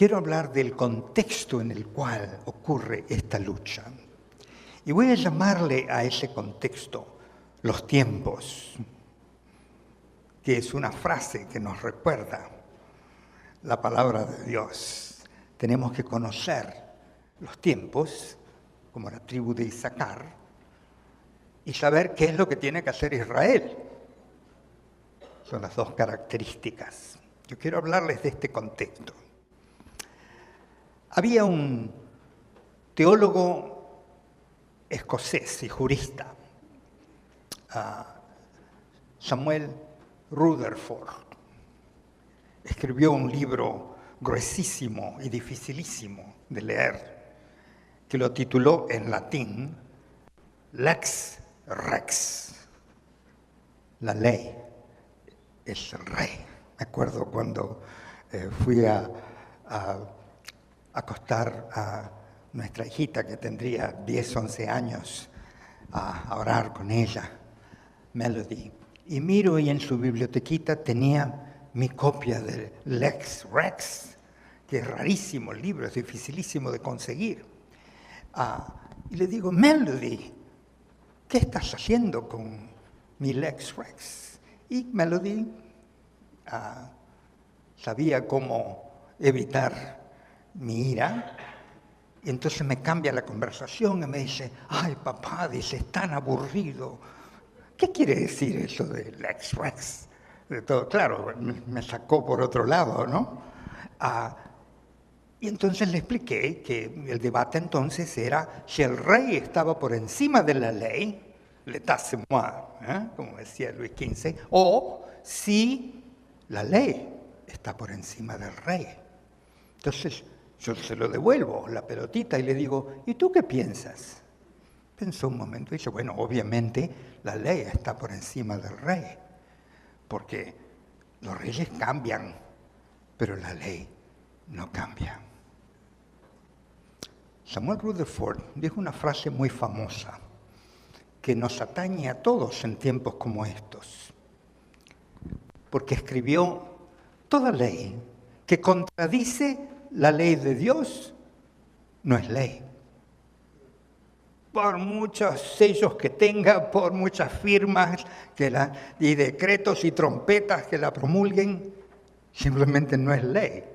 quiero hablar del contexto en el cual ocurre esta lucha. Y voy a llamarle a ese contexto los tiempos, que es una frase que nos recuerda la palabra de Dios. Tenemos que conocer los tiempos, como la tribu de Isaacar, y saber qué es lo que tiene que hacer Israel. Son las dos características. Yo quiero hablarles de este contexto. Había un teólogo escocés y jurista, Samuel Rutherford. Escribió un libro gruesísimo y dificilísimo de leer, que lo tituló en latín Lex Rex. La ley es el rey. Me acuerdo cuando fui a acostar a nuestra hijita, que tendría 10, 11 años, a orar con ella, Melody. Y miro y en su bibliotequita tenía mi copia de Lex Rex, que es rarísimo el libro, es dificilísimo de conseguir. Y le digo, Melody, ¿qué estás haciendo con mi Lex Rex? Y Melody sabía cómo evitar mi ira, y entonces me cambia la conversación y me dice, ay papá, dice, es tan aburrido. ¿Qué quiere decir eso de Lex Rex? De todo, claro, me sacó por otro lado, ¿no? Y entonces le expliqué que el debate entonces era si el rey estaba por encima de la ley, l'état c'est moi, como decía Luis XV, o si la ley está por encima del rey. Entonces yo se lo devuelvo, la pelotita, y le digo, ¿y tú qué piensas? Pensó un momento y dice, bueno, obviamente la ley está por encima del rey, porque los reyes cambian, pero la ley no cambia. Samuel Rutherford dijo una frase muy famosa que nos atañe a todos en tiempos como estos, porque escribió, toda ley que contradice la ley de Dios no es ley. Por muchos sellos que tenga, por muchas firmas y decretos y trompetas que la promulguen, simplemente no es ley.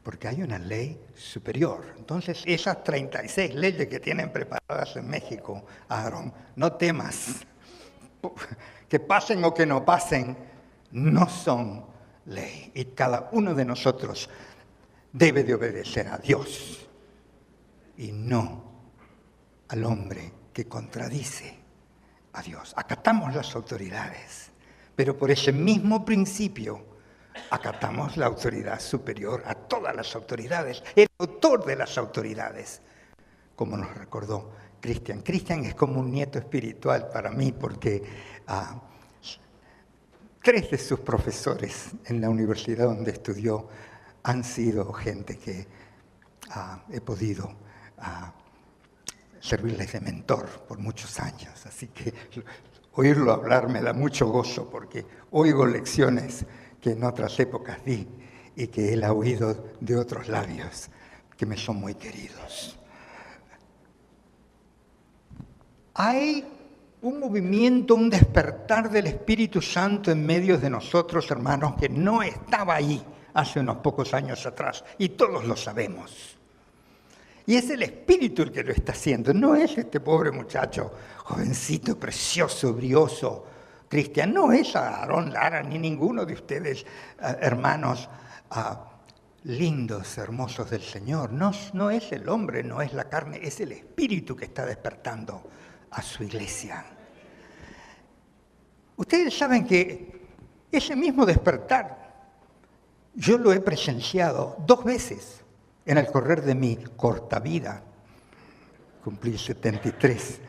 Porque hay una ley superior. Entonces, esas 36 leyes que tienen preparadas en México, Aarón, no temas. Que pasen o que no pasen, no son ley. Y cada uno de nosotros debe de obedecer a Dios y no al hombre que contradice a Dios. Acatamos las autoridades, pero por ese mismo principio acatamos la autoridad superior a todas las autoridades, el autor de las autoridades, como nos recordó Cristian. Cristian es como un nieto espiritual para mí porque 3 de sus profesores en la universidad donde estudió han sido gente que he podido servirles de mentor por muchos años. Así que oírlo hablar me da mucho gozo porque oigo lecciones que en otras épocas di y que él ha oído de otros labios que me son muy queridos. Hay un movimiento, un despertar del Espíritu Santo en medio de nosotros, hermanos, que no estaba ahí hace unos pocos años atrás, y todos lo sabemos. Y es el Espíritu el que lo está haciendo, no es este pobre muchacho, jovencito, precioso, brioso, Cristian, no es Aarón Lara, ni ninguno de ustedes, hermanos, lindos, hermosos del Señor. No es el hombre, no es la carne, es el Espíritu que está despertando a su iglesia. Ustedes saben que ese mismo despertar, yo lo he presenciado 2 veces en el correr de mi corta vida. Cumplí 73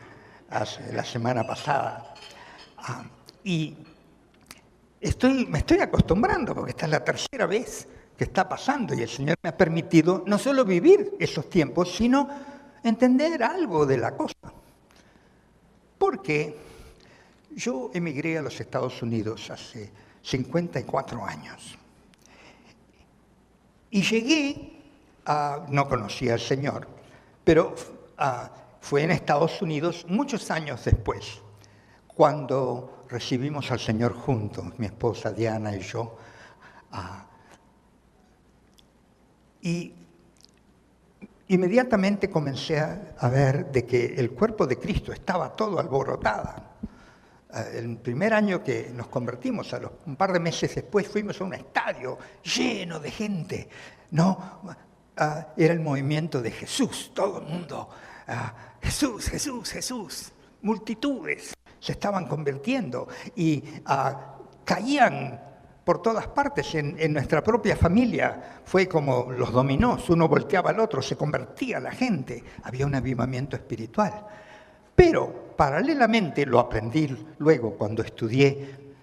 la semana pasada. Y me estoy acostumbrando porque esta es la 3ª vez que está pasando y el Señor me ha permitido no solo vivir esos tiempos, sino entender algo de la cosa. Porque yo emigré a los Estados Unidos hace 54 años. Y llegué no conocía al Señor, pero fue en Estados Unidos muchos años después, cuando recibimos al Señor juntos, mi esposa Diana y yo. Y inmediatamente comencé a ver de que el cuerpo de Cristo estaba todo alborotado. El primer año que nos convertimos, un par de meses después, fuimos a un estadio lleno de gente. No, era el movimiento de Jesús, todo el mundo. Jesús, Jesús, Jesús. Multitudes se estaban convirtiendo y caían por todas partes. En nuestra propia familia fue como los dominós, uno volteaba al otro, se convertía la gente, había un avivamiento espiritual. Pero paralelamente, lo aprendí luego cuando estudié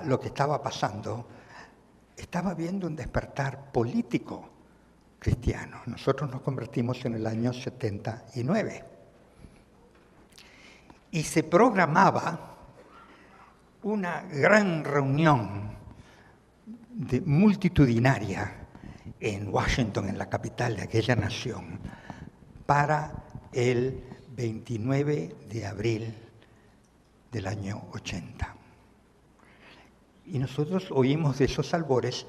lo que estaba pasando, estaba viendo un despertar político cristiano. Nosotros nos convertimos en el año 79 y se programaba una gran reunión multitudinaria en Washington, en la capital de aquella nación, para el 29 de abril del año 80. Y nosotros oímos de esos albores.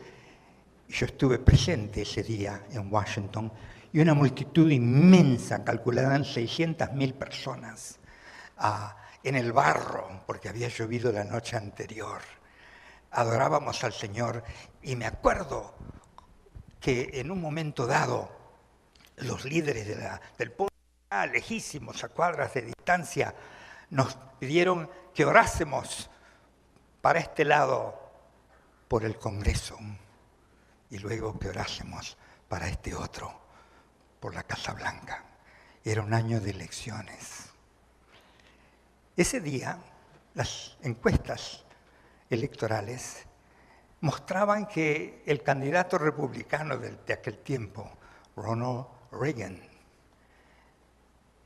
Yo estuve presente ese día en Washington y una multitud inmensa, calculada en 600.000 personas, en el barro, porque había llovido la noche anterior. Adorábamos al Señor y me acuerdo que en un momento dado los líderes del pueblo, lejísimos, a cuadras de distancia, nos pidieron que orásemos para este lado por el Congreso y luego que orásemos para este otro por la Casa Blanca. Era un año de elecciones. Ese día las encuestas electorales mostraban que el candidato republicano de aquel tiempo, Ronald Reagan,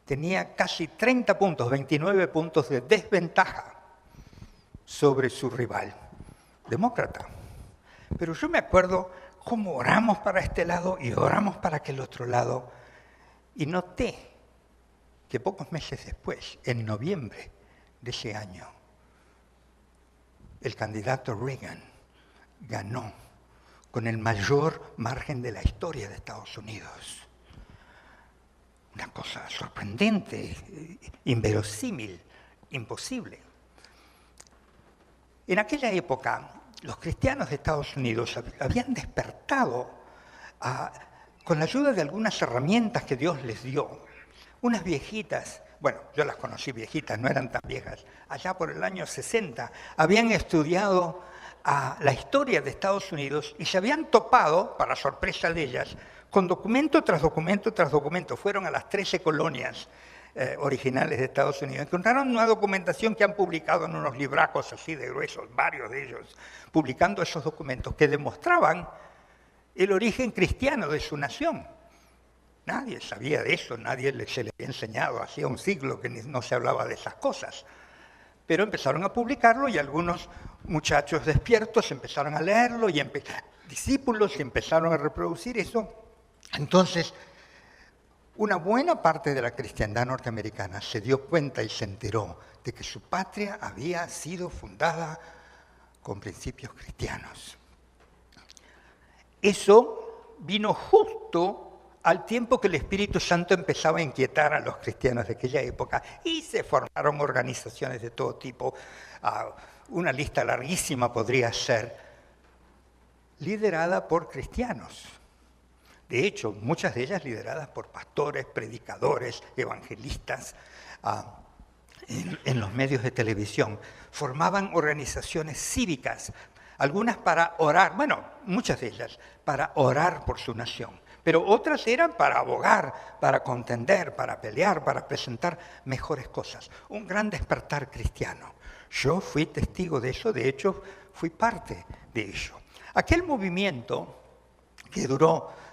tenía casi 30 puntos, 29 puntos de desventaja sobre su rival demócrata. Pero yo me acuerdo cómo oramos para este lado y oramos para aquel otro lado, y noté que pocos meses después, en noviembre de ese año, el candidato Reagan ganó con el mayor margen de la historia de Estados Unidos. Una cosa sorprendente, inverosímil, imposible. En aquella época, los cristianos de Estados Unidos habían despertado con la ayuda de algunas herramientas que Dios les dio. Unas viejitas, bueno, yo las conocí viejitas, no eran tan viejas, allá por el año 60, habían estudiado la historia de Estados Unidos y se habían topado, para sorpresa de ellas, con documento tras documento tras documento. Fueron a las 13 colonias originales de Estados Unidos. Encontraron una documentación que han publicado en unos libracos así de gruesos, varios de ellos, publicando esos documentos que demostraban el origen cristiano de su nación. Nadie sabía de eso, nadie se le había enseñado, hacía un siglo que no se hablaba de esas cosas. Pero empezaron a publicarlo y algunos muchachos despiertos empezaron a leerlo y discípulos empezaron a reproducir eso. Entonces, una buena parte de la cristiandad norteamericana se dio cuenta y se enteró de que su patria había sido fundada con principios cristianos. Eso vino justo al tiempo que el Espíritu Santo empezaba a inquietar a los cristianos de aquella época y se formaron organizaciones de todo tipo. Una lista larguísima podría ser, liderada por cristianos. De hecho, muchas de ellas lideradas por pastores, predicadores, evangelistas, en los medios de televisión. Formaban organizaciones cívicas, algunas para orar, bueno, muchas de ellas para orar por su nación, pero otras eran para abogar, para contender, para pelear, para presentar mejores cosas. Un gran despertar cristiano. Yo fui testigo de eso, de hecho, fui parte de ello. Aquel movimiento que duró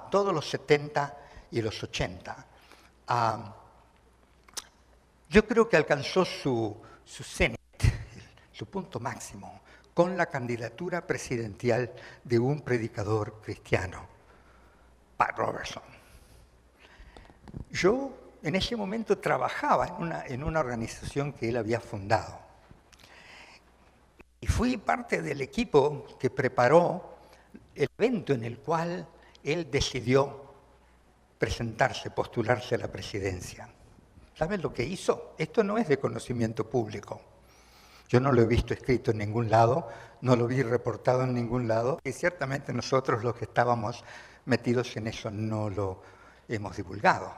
todos los 70 y los 80, yo creo que alcanzó su cenit, su punto máximo, con la candidatura presidencial de un predicador cristiano, Pat Robertson. Yo en ese momento trabajaba en una organización que él había fundado. Y fui parte del equipo que preparó el evento en el cual él decidió presentarse, postularse a la presidencia. ¿Saben lo que hizo? Esto no es de conocimiento público. Yo no lo he visto escrito en ningún lado, no lo vi reportado en ningún lado, y ciertamente nosotros los que estábamos metidos en eso no lo hemos divulgado.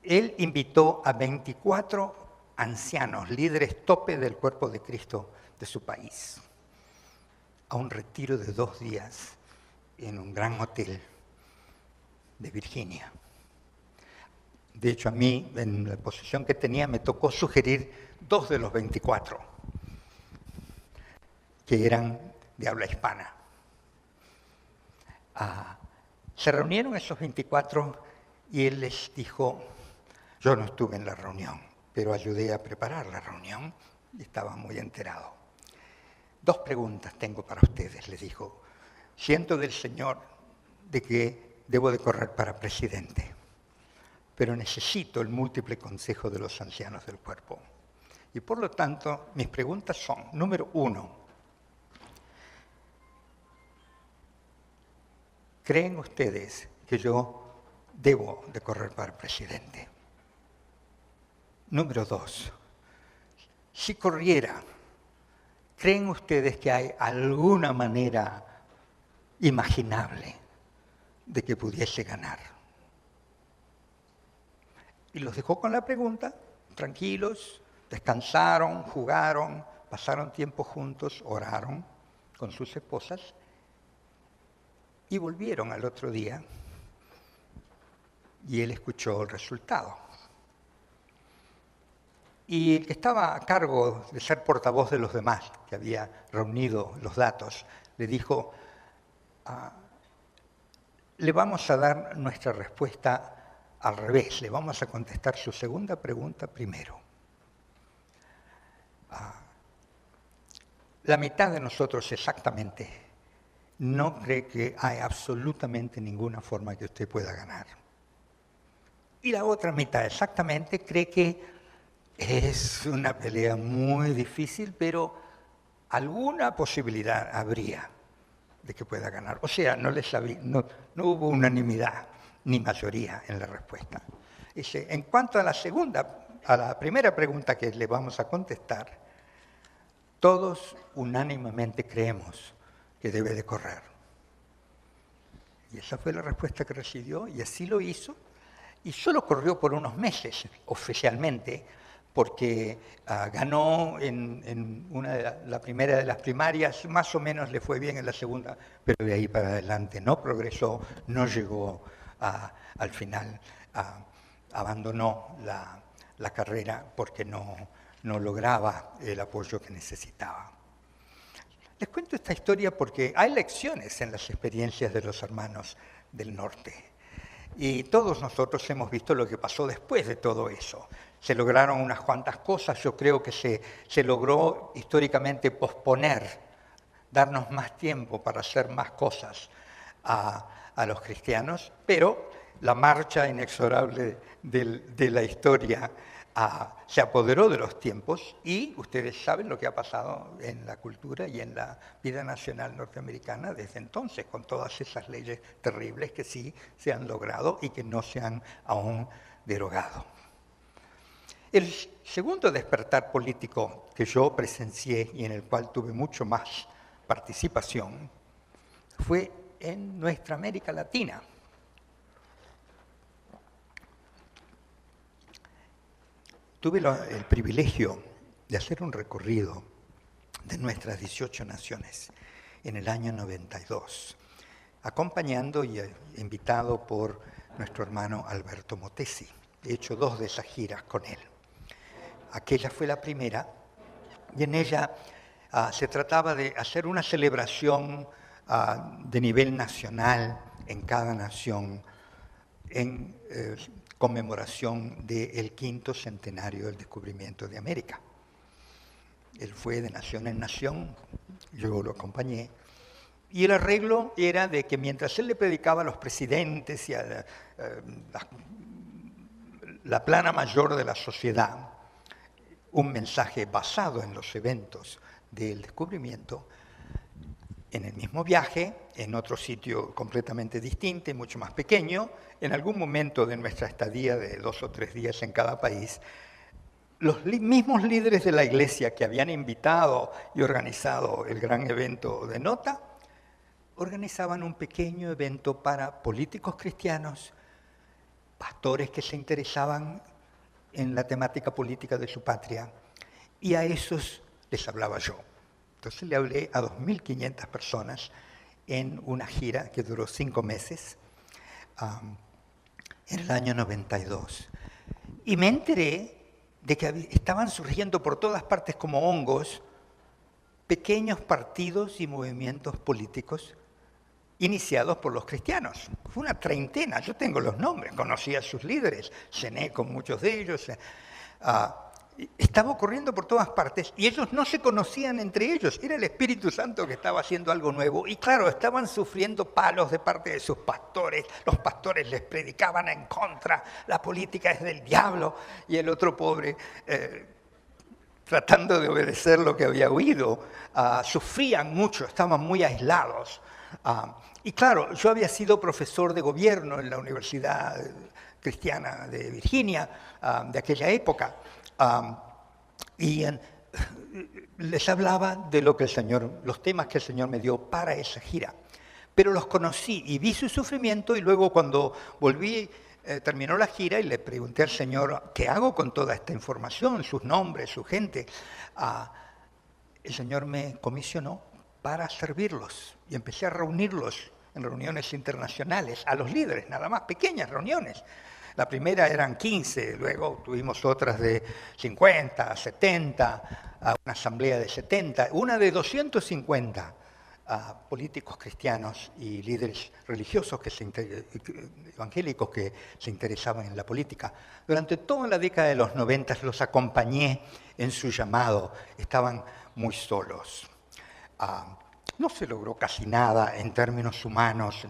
Él invitó a 24 ancianos, líderes tope del cuerpo de Cristo de su país, a un retiro de 2 días en un gran hotel de Virginia. De hecho, a mí, en la posición que tenía, me tocó sugerir 2 de los 24, que eran de habla hispana. Se reunieron esos 24 y él les dijo, yo no estuve en la reunión, pero ayudé a preparar la reunión y estaba muy enterado. 2 preguntas tengo para ustedes, les dijo. Siento del Señor de que debo de correr para presidente, pero necesito el múltiple consejo de los ancianos del cuerpo. Y por lo tanto, mis preguntas son, número 1, ¿creen ustedes que yo debo de correr para presidente? Número 2, si corriera, ¿creen ustedes que hay alguna manera imaginable de que pudiese ganar? Y los dejó con la pregunta, tranquilos, descansaron, jugaron, pasaron tiempo juntos, oraron con sus esposas y volvieron al otro día y él escuchó el resultado. Y el que estaba a cargo de ser portavoz de los demás, que había reunido los datos, le dijo, le vamos a dar nuestra respuesta al revés, le vamos a contestar su segunda pregunta primero. La mitad de nosotros exactamente no cree que hay absolutamente ninguna forma que usted pueda ganar. Y la otra mitad exactamente cree que es una pelea muy difícil, pero alguna posibilidad habría de que pueda ganar. O sea, no hubo unanimidad ni mayoría en la respuesta. Dice, en cuanto a la primera pregunta que le vamos a contestar, todos unánimemente creemos que debe de correr. Y esa fue la respuesta que recibió, y así lo hizo. Y solo corrió por unos meses, oficialmente, porque ganó en la primera de las primarias, más o menos le fue bien en la segunda, pero de ahí para adelante no progresó, no llegó al final, abandonó la carrera porque no lograba el apoyo que necesitaba. Les cuento esta historia porque hay lecciones en las experiencias de los hermanos del norte. Y todos nosotros hemos visto lo que pasó después de todo eso. Se lograron unas cuantas cosas, yo creo que se logró históricamente posponer, darnos más tiempo para hacer más cosas a los cristianos, pero la marcha inexorable de la historia se apoderó de los tiempos y ustedes saben lo que ha pasado en la cultura y en la vida nacional norteamericana desde entonces, con todas esas leyes terribles que sí se han logrado y que no se han aún derogado. El segundo despertar político que yo presencié y en el cual tuve mucho más participación fue en nuestra América Latina. Tuve el privilegio de hacer un recorrido de nuestras 18 naciones en el año 92, acompañando y invitado por nuestro hermano Alberto Motesi. He hecho 2 de esas giras con él. Aquella fue la primera, y en ella se trataba de hacer una celebración de nivel nacional en cada nación, en conmemoración del 5º centenario del descubrimiento de América. Él fue de nación en nación, yo lo acompañé, Y el arreglo era de que mientras él le predicaba a los presidentes y a la plana mayor de la sociedad un mensaje basado en los eventos del descubrimiento, en el mismo viaje, en otro sitio completamente distinto y mucho más pequeño, en algún momento de nuestra estadía de 2 o 3 días en cada país, los mismos líderes de la iglesia que habían invitado y organizado el gran evento de Nota, organizaban un pequeño evento para políticos cristianos, pastores que se interesaban en la temática política de su patria, y a esos les hablaba yo. Entonces le hablé a 2.500 personas en una gira que duró 5 meses, en el año 92. Y me enteré de que estaban surgiendo por todas partes como hongos pequeños partidos y movimientos políticos iniciados por los cristianos. Fue una treintena, yo tengo los nombres, conocí a sus líderes, cené con muchos de ellos. Estaba ocurriendo por todas partes y ellos no se conocían entre ellos. Era el Espíritu Santo que estaba haciendo algo nuevo. Y claro, estaban sufriendo palos de parte de sus pastores. Los pastores les predicaban en contra. La política es del diablo. Y el otro pobre, tratando de obedecer lo que había oído, sufrían mucho, estaban muy aislados. Y claro, yo había sido profesor de gobierno en la Universidad Cristiana de Virginia de aquella época. Y les hablaba de lo que el Señor, los temas que el Señor me dio para esa gira. Pero los conocí y vi su sufrimiento y luego cuando volví, terminó la gira y le pregunté al Señor, ¿qué hago con toda esta información, sus nombres, su gente? El Señor me comisionó para servirlos y empecé a reunirlos en reuniones internacionales, a los líderes, nada más, pequeñas reuniones. La primera eran 15, luego tuvimos otras de 50, 70, una asamblea de 70, una de 250 políticos cristianos y líderes religiosos evangélicos que se interesaban en la política. Durante toda la década de los 90 los acompañé en su llamado, estaban muy solos. No se logró casi nada en términos humanos,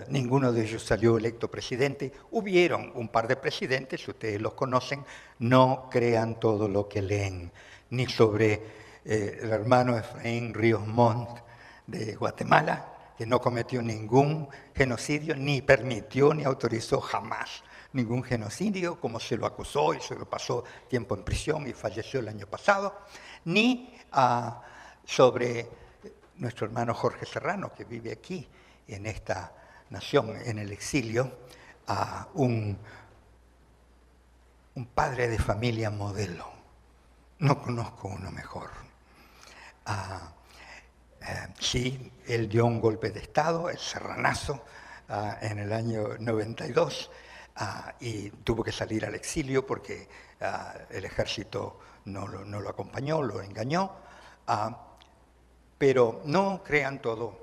ninguno de ellos salió electo presidente. Hubieron un par de presidentes, ustedes los conocen, no crean todo lo que leen, ni sobre el hermano Efraín Ríos Montt de Guatemala, que no cometió ningún genocidio, ni permitió ni autorizó jamás ningún genocidio, como se lo acusó y se lo pasó tiempo en prisión y falleció el año pasado, ni sobre nuestro hermano Jorge Serrano, que vive aquí, en esta nación, en el exilio, un padre de familia modelo. No conozco uno mejor. Sí, él dio un golpe de Estado, el Serranazo, en el año 92, y tuvo que salir al exilio porque el ejército no lo acompañó, lo engañó. Pero no crean todo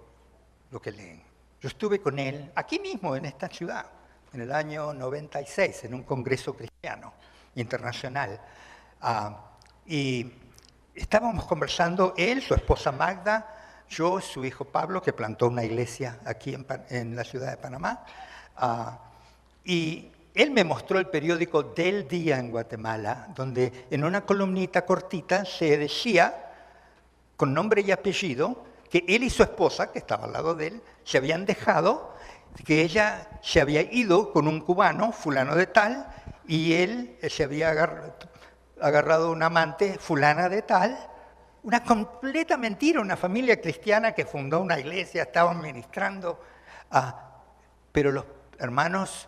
lo que leen. Yo estuve con él aquí mismo, en esta ciudad, en el año 96, en un congreso cristiano internacional. Y estábamos conversando, él, su esposa Magda, yo, su hijo Pablo, que plantó una iglesia aquí en la ciudad de Panamá. Y él me mostró el periódico del día en Guatemala, donde en una columnita cortita se decía, con nombre y apellido, que él y su esposa, que estaba al lado de él, se habían dejado, que ella se había ido con un cubano, fulano de tal, y él se había agarrado un amante, fulana de tal. Una completa mentira, una familia cristiana que fundó una iglesia, estaban ministrando. Pero los hermanos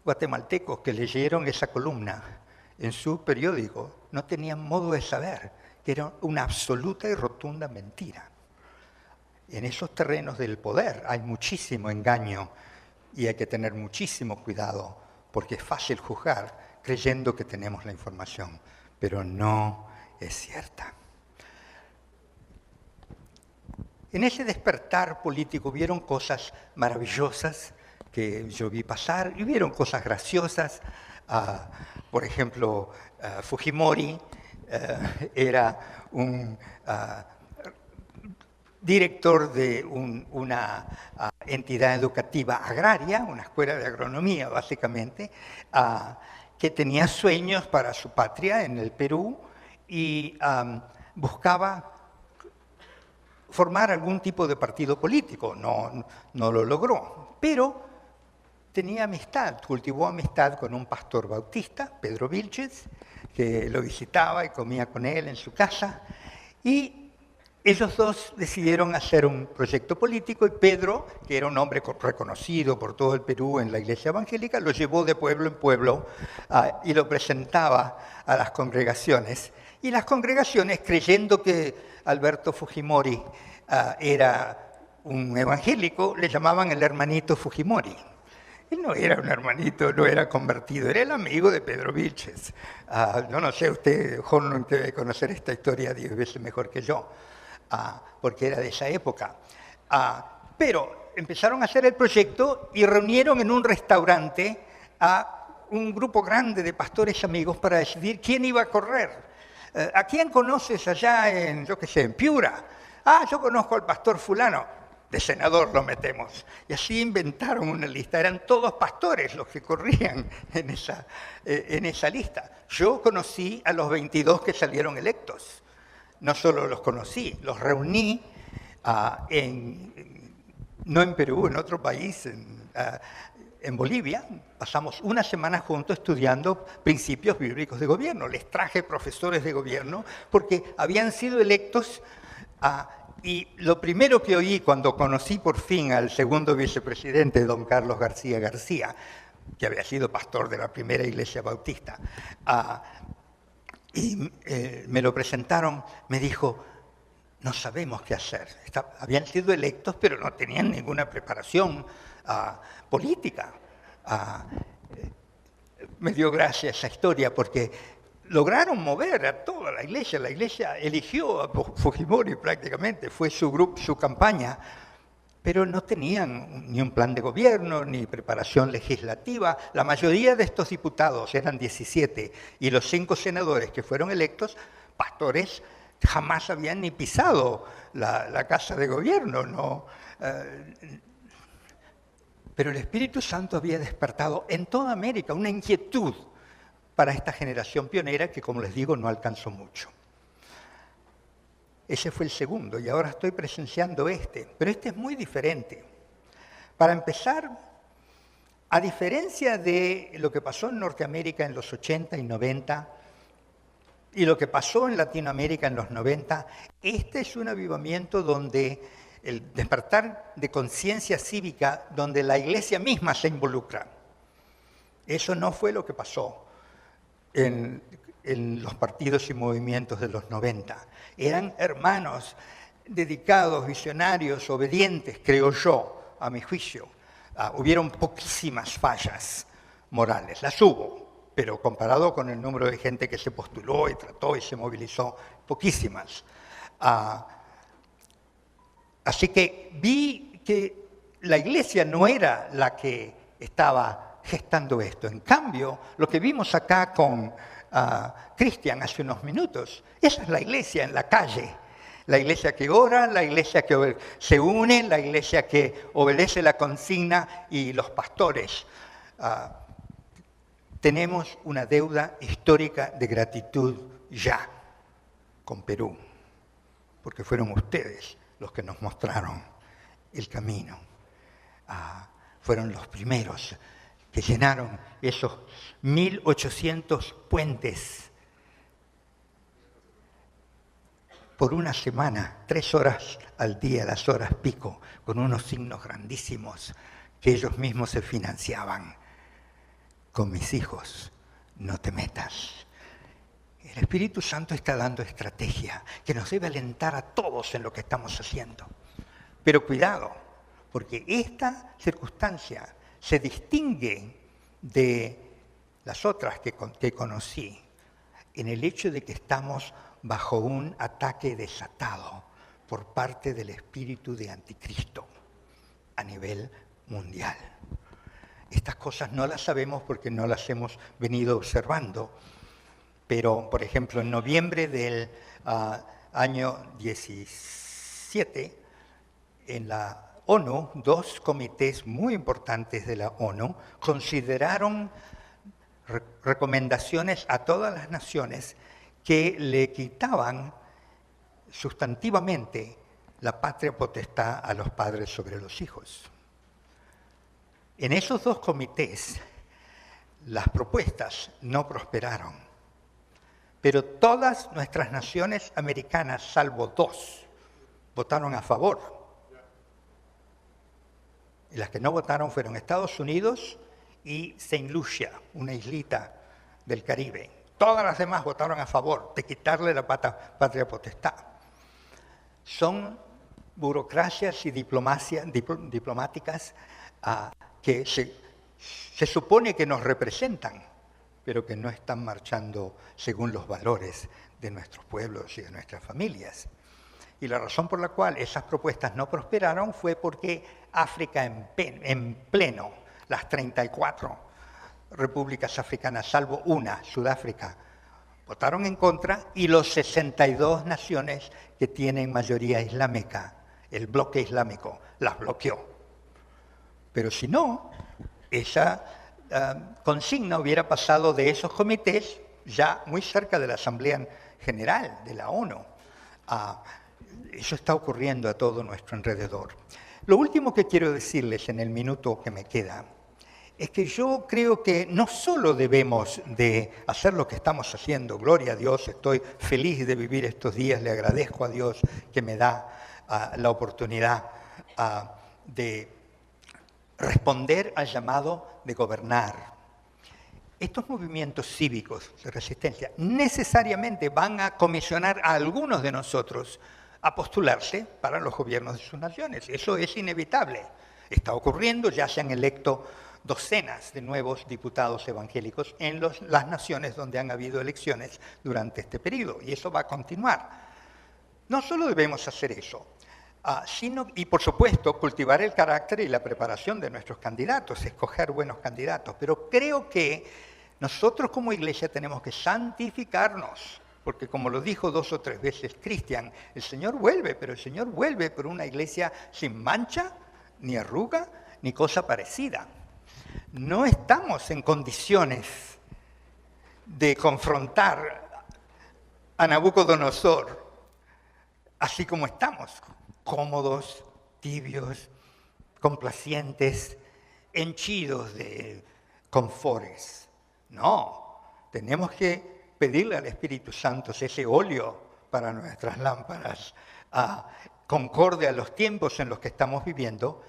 guatemaltecos que leyeron esa columna en su periódico no tenían modo de saber que era una absoluta y rotunda mentira. En esos terrenos del poder hay muchísimo engaño y hay que tener muchísimo cuidado porque es fácil juzgar creyendo que tenemos la información, pero no es cierta. En ese despertar político hubieron cosas maravillosas que yo vi pasar y hubieron cosas graciosas. Por ejemplo, Fujimori era un director de una entidad educativa agraria, una escuela de agronomía básicamente, que tenía sueños para su patria en el Perú y buscaba formar algún tipo de partido político. No lo logró, pero tenía amistad, cultivó amistad con un pastor bautista, Pedro Vilches, que lo visitaba y comía con él en su casa, y ellos dos decidieron hacer un proyecto político y Pedro, que era un hombre reconocido por todo el Perú en la iglesia evangélica, lo llevó de pueblo en pueblo y lo presentaba a las congregaciones. Y las congregaciones, creyendo que Alberto Fujimori era un evangélico, le llamaban el hermanito Fujimori. Él no era un hermanito, no era convertido, era el amigo de Pedro Vilches. Yo no sé, usted, Jorge, debe conocer esta historia 10 veces mejor que yo, porque era de esa época. Pero empezaron a hacer el proyecto y reunieron en un restaurante a un grupo grande de pastores amigos para decidir quién iba a correr. ¿A quién conoces allá en, yo qué sé, en Piura? Yo conozco al pastor fulano. De senador lo metemos. Y así inventaron una lista. Eran todos pastores los que corrían en esa lista. Yo conocí a los 22 que salieron electos. No solo los conocí, los reuní no en Perú, en otro país, en Bolivia. Pasamos una semana juntos estudiando principios bíblicos de gobierno. Les traje profesores de gobierno porque habían sido electos y lo primero que oí cuando conocí por fin al segundo vicepresidente, don Carlos García García, que había sido pastor de la primera iglesia bautista, y me lo presentaron, me dijo, no sabemos qué hacer. Habían sido electos, pero no tenían ninguna preparación política. Me dio gracia esa historia porque lograron mover a toda la iglesia. La iglesia eligió a Fujimori prácticamente, fue su grupo, su campaña, pero no tenían ni un plan de gobierno, ni preparación legislativa. La mayoría de estos diputados, eran 17, y los 5 senadores que fueron electos, pastores, jamás habían ni pisado la casa de gobierno, ¿no? Pero el Espíritu Santo había despertado en toda América una inquietud para esta generación pionera que, como les digo, no alcanzó mucho. Ese fue el segundo y ahora estoy presenciando este, pero este es muy diferente. Para empezar, a diferencia de lo que pasó en Norteamérica en los 80 y 90 y lo que pasó en Latinoamérica en los 90, este es un avivamiento donde el despertar de conciencia cívica, donde la iglesia misma se involucra. Eso no fue lo que pasó en los partidos y movimientos de los 90. Eran hermanos dedicados, visionarios, obedientes, creo yo, a mi juicio. Hubieron poquísimas fallas morales, las hubo, pero comparado con el número de gente que se postuló y trató y se movilizó, poquísimas. Así que vi que la iglesia no era la que estaba gestando esto. En cambio, lo que vimos acá con Cristian hace unos minutos, esa es la iglesia en la calle. La iglesia que ora, la iglesia que se une, la iglesia que obedece la consigna y los pastores. Tenemos una deuda histórica de gratitud ya con Perú, porque fueron ustedes los que nos mostraron el camino. Fueron los primeros que llenaron esos 1.800 puentes por una semana, 3 horas al día, las horas pico, con unos signos grandísimos que ellos mismos se financiaban. Con mis hijos, no te metas. El Espíritu Santo está dando estrategia que nos debe alentar a todos en lo que estamos haciendo. Pero cuidado, porque esta circunstancia se distingue de las otras que conocí en el hecho de que estamos bajo un ataque desatado por parte del espíritu de anticristo a nivel mundial. Estas cosas no las sabemos porque no las hemos venido observando, pero, por ejemplo, en noviembre del año 17 en la ONU, dos comités muy importantes de la ONU consideraron recomendaciones a todas las naciones que le quitaban sustantivamente la patria potestad a los padres sobre los hijos. En esos dos comités, las propuestas no prosperaron, pero todas nuestras naciones americanas, salvo dos, votaron a favor. Y las que no votaron fueron Estados Unidos y Saint Lucia, una islita del Caribe. Todas las demás votaron a favor de quitarle la patria potestad. Son burocracias y diplomáticas que se supone que nos representan, pero que no están marchando según los valores de nuestros pueblos y de nuestras familias. Y la razón por la cual esas propuestas no prosperaron fue porque África en pleno, las 34 repúblicas africanas, salvo una, Sudáfrica, votaron en contra, y los 62 naciones que tienen mayoría islámica, el bloque islámico, las bloqueó. Pero si no, esa consigna hubiera pasado de esos comités ya muy cerca de la Asamblea General de la ONU. Eso está ocurriendo a todo nuestro alrededor. Lo último que quiero decirles en el minuto que me queda es que yo creo que no solo debemos de hacer lo que estamos haciendo, gloria a Dios, estoy feliz de vivir estos días, le agradezco a Dios que me da la oportunidad de responder al llamado de gobernar. Estos movimientos cívicos de resistencia necesariamente van a comisionar a algunos de nosotros a postularse para los gobiernos de sus naciones. Eso es inevitable. Está ocurriendo, ya se han electo docenas de nuevos diputados evangélicos en las naciones donde han habido elecciones durante este periodo, y eso va a continuar. No solo debemos hacer eso, sino, y por supuesto, cultivar el carácter y la preparación de nuestros candidatos, escoger buenos candidatos, pero creo que nosotros como iglesia tenemos que santificarnos, porque como lo dijo 2 o 3 veces Cristian, el Señor vuelve, pero el Señor vuelve por una iglesia sin mancha, ni arruga, ni cosa parecida. No estamos en condiciones de confrontar a Nabucodonosor así como estamos, cómodos, tibios, complacientes, henchidos de confores. No, tenemos que pedirle al Espíritu Santo ese óleo para nuestras lámparas, concorde a los tiempos en los que estamos viviendo,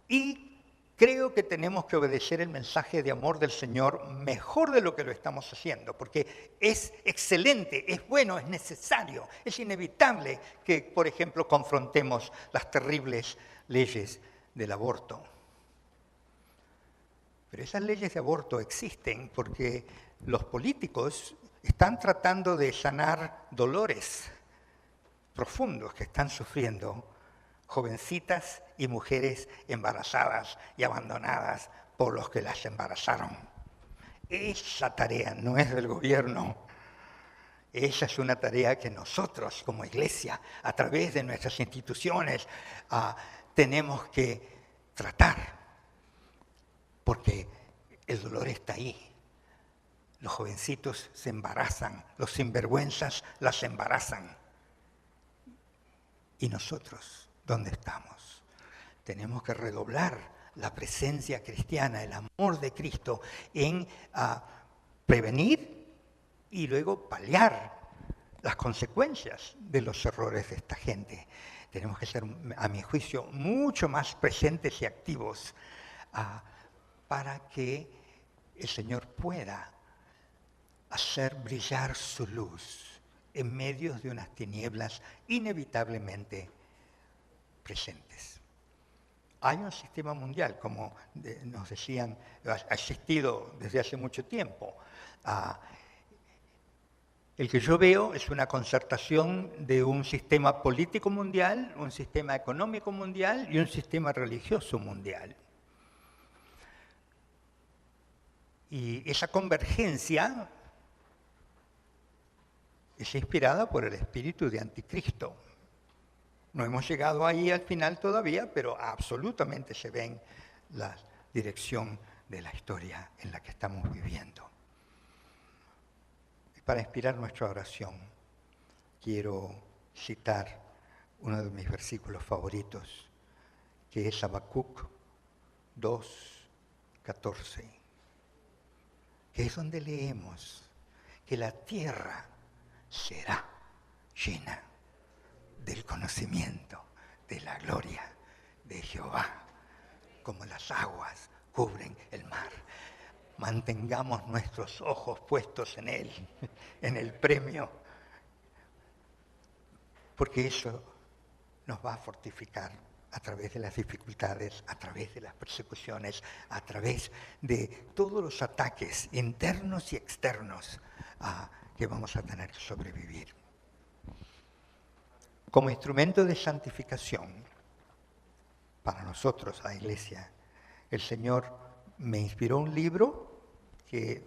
y creo que tenemos que obedecer el mensaje de amor del Señor mejor de lo que lo estamos haciendo, porque es excelente, es bueno, es necesario, es inevitable que, por ejemplo, confrontemos las terribles leyes del aborto. Pero esas leyes de aborto existen porque los políticos están tratando de sanar dolores profundos que están sufriendo jovencitas y mujeres embarazadas y abandonadas por los que las embarazaron. Esa tarea no es del gobierno. Esa es una tarea que nosotros como iglesia, a través de nuestras instituciones, tenemos que tratar, porque el dolor está ahí. Los jovencitos se embarazan, los sinvergüenzas las embarazan. ¿Y nosotros dónde estamos? Tenemos que redoblar la presencia cristiana, el amor de Cristo en prevenir y luego paliar las consecuencias de los errores de esta gente. Tenemos que ser, a mi juicio, mucho más presentes y activos para que el Señor pueda hacer brillar su luz en medio de unas tinieblas inevitablemente presentes. Hay un sistema mundial, como nos decían, ha existido desde hace mucho tiempo. El que yo veo es una concertación de un sistema político mundial, un sistema económico mundial y un sistema religioso mundial. Y esa convergencia es inspirada por el espíritu de Anticristo. No hemos llegado ahí al final todavía, pero absolutamente se ve en la dirección de la historia en la que estamos viviendo. Y para inspirar nuestra oración, quiero citar uno de mis versículos favoritos, que es Habacuc 2:14, que es donde leemos que la tierra será llena del conocimiento de la gloria de Jehová, como las aguas cubren el mar. Mantengamos nuestros ojos puestos en Él, en el premio, porque eso nos va a fortificar a través de las dificultades, a través de las persecuciones, a través de todos los ataques internos y externos que vamos a tener que sobrevivir. Como instrumento de santificación para nosotros, la Iglesia, el Señor me inspiró un libro que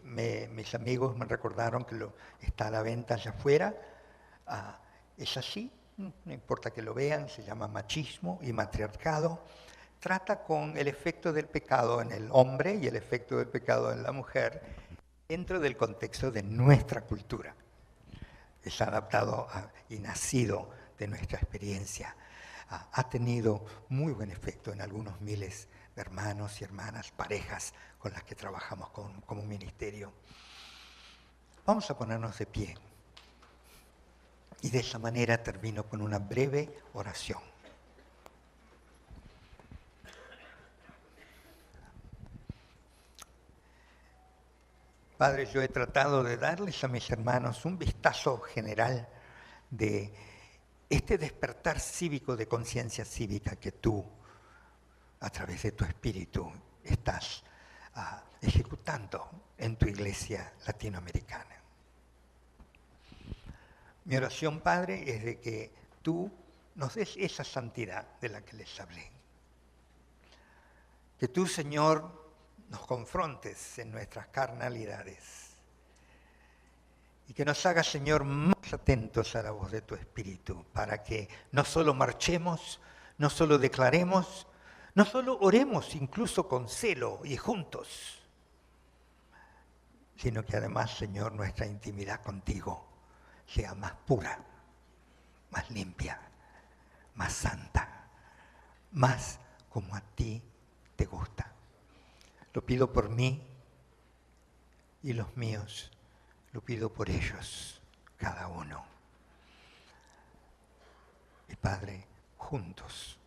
mis amigos me recordaron que está a la venta allá afuera. Es así, no importa que lo vean, se llama Machismo y Matriarcado. Trata con el efecto del pecado en el hombre y el efecto del pecado en la mujer dentro del contexto de nuestra cultura. Es adaptado y nacido de nuestra experiencia. Ha tenido muy buen efecto en algunos miles de hermanos y hermanas, parejas con las que trabajamos como ministerio. Vamos a ponernos de pie. Y de esa manera termino con una breve oración. Padre, yo he tratado de darles a mis hermanos un vistazo general de este despertar cívico de conciencia cívica que tú, a través de tu espíritu, estás ejecutando en tu iglesia latinoamericana. Mi oración, Padre, es de que tú nos des esa santidad de la que les hablé. Que tú, Señor, nos confrontes en nuestras carnalidades y que nos hagas, Señor, más atentos a la voz de tu Espíritu para que no solo marchemos, no solo declaremos, no solo oremos incluso con celo y juntos, sino que además, Señor, nuestra intimidad contigo sea más pura, más limpia, más santa, más como a ti te gusta. Lo pido por mí y los míos, lo pido por ellos, cada uno. Y Padre, juntos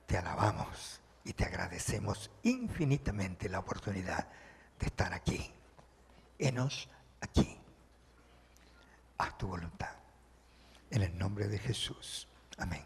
te alabamos y te agradecemos infinitamente la oportunidad de estar aquí. Henos aquí. Haz tu voluntad. En el nombre de Jesús. Amén.